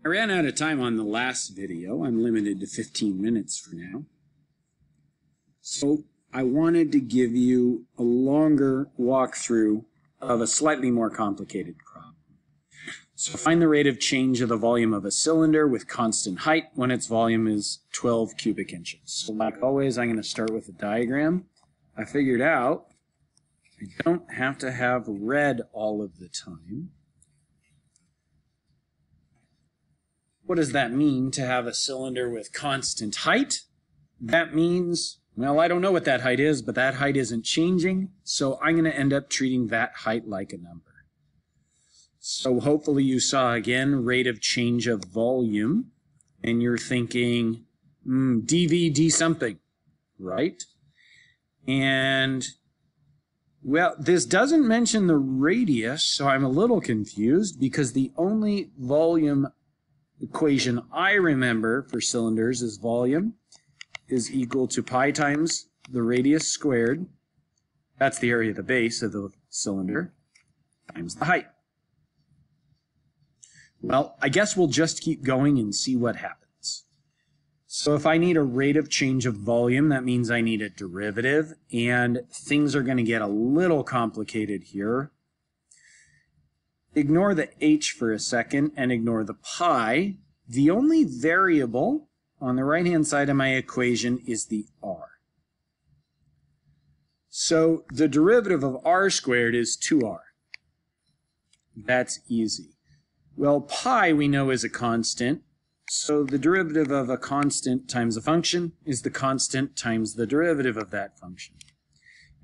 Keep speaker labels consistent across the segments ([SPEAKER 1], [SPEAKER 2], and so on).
[SPEAKER 1] I ran out of time on the last video. I'm limited to 15 minutes for now. So I wanted to give you a longer walkthrough of a slightly more complicated problem. So find the rate of change of the volume of a cylinder with constant height when its volume is 12 cubic inches. So like always, I'm going to start with a diagram. I figured out I don't have to have red all of the time. What does that mean to have a cylinder with constant height? That means, well, I don't know what that height is, but that height isn't changing, so I'm going to end up treating that height like a number. So hopefully you saw, again, rate of change of volume, and you're thinking, dV, d something, right? And, well, this doesn't mention the radius, so I'm a little confused, because the only volume equation I remember for cylinders is volume is equal to pi times the radius squared, that's the area of the base of the cylinder, times the height. Well, I guess we'll just keep going and see what happens. So if I need a rate of change of volume, that means I need a derivative, and things are going to get a little complicated here. Ignore the h for a second and ignore the pi. The only variable on the right-hand side of my equation is the r. So the derivative of r squared is 2r. That's easy. Well, pi we know is a constant, so the derivative of a constant times a function is the constant times the derivative of that function.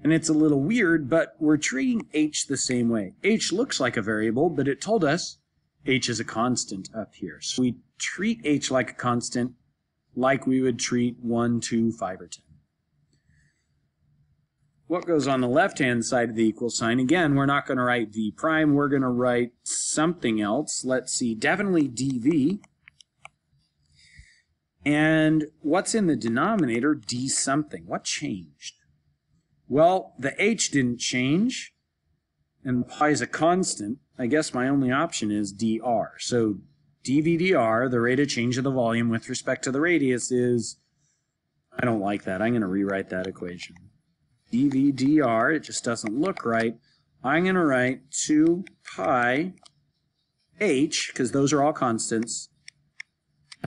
[SPEAKER 1] And it's a little weird, but we're treating h the same way. H looks like a variable, but it told us h is a constant up here. So we treat h like a constant like we would treat 1, 2, 5, or 10. What goes on the left-hand side of the equal sign? Again, we're not going to write v prime. We're going to write something else. Let's see, definitely dv. And what's in the denominator? D something. What changed? Well, the h didn't change, and pi is a constant. I guess my only option is dr. So dv dr, the rate of change of the volume with respect to the radius is, I don't like that. I'm going to rewrite that equation. dv dr, it just doesn't look right. I'm going to write 2 pi h, because those are all constants,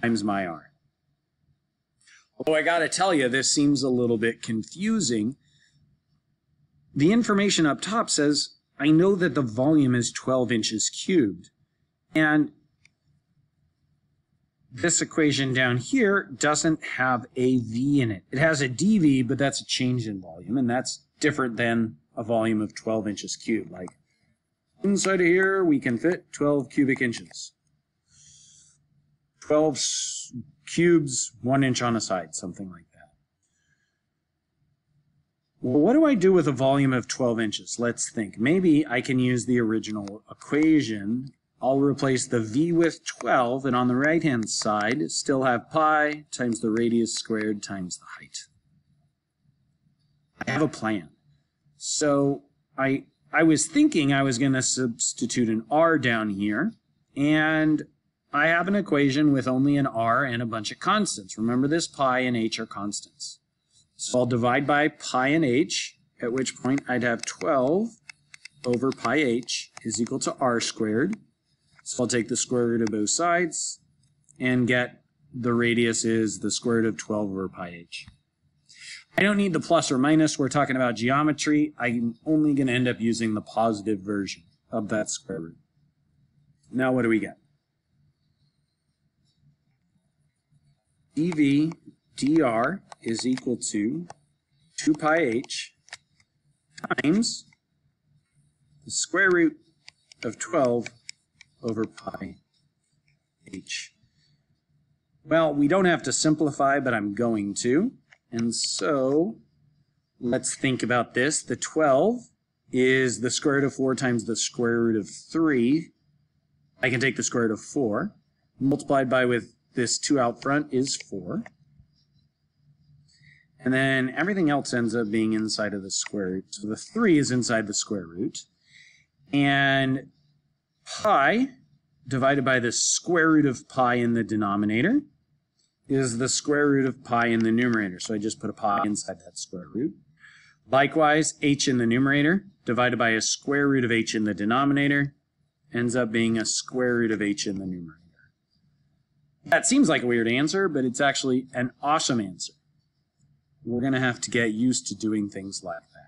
[SPEAKER 1] times my r. Although I got to tell you, this seems a little bit confusing. The information up top says, I know that the volume is 12 inches cubed. And this equation down here doesn't have a v in it. It has a dv, but that's a change in volume, and that's different than a volume of 12 inches cubed. Like, inside of here, we can fit 12 cubic inches. 12 cubes, 1 inch on a side, something like that. Well, what do I do with a volume of 12 inches? Let's think. Maybe I can use the original equation. I'll replace the v with 12, and on the right-hand side, still have pi times the radius squared times the height. I have a plan. So I was thinking I was going to substitute an r down here, and I have an equation with only an r and a bunch of constants. Remember, this pi and h are constants. So I'll divide by pi and h, at which point I'd have 12 over pi h is equal to r squared. So I'll take the square root of both sides and get the radius is the square root of 12 over pi h. I don't need the plus or minus. We're talking about geometry. I'm only going to end up using the positive version of that square root. Now what do we get? dv dr is equal to 2 pi h times the square root of 12 over pi h. Well, we don't have to simplify, but I'm going to. And so let's think about this. The 12 is the square root of 4 times the square root of 3. I can take the square root of 4. Multiplied by with this 2 out front is 4. And then everything else ends up being inside of the square root. So the 3 is inside the square root. And pi divided by the square root of pi in the denominator is the square root of pi in the numerator. So I just put a pi inside that square root. Likewise, h in the numerator divided by a square root of h in the denominator ends up being a square root of h in the numerator. That seems like a weird answer, but it's actually an awesome answer. We're going to have to get used to doing things like that.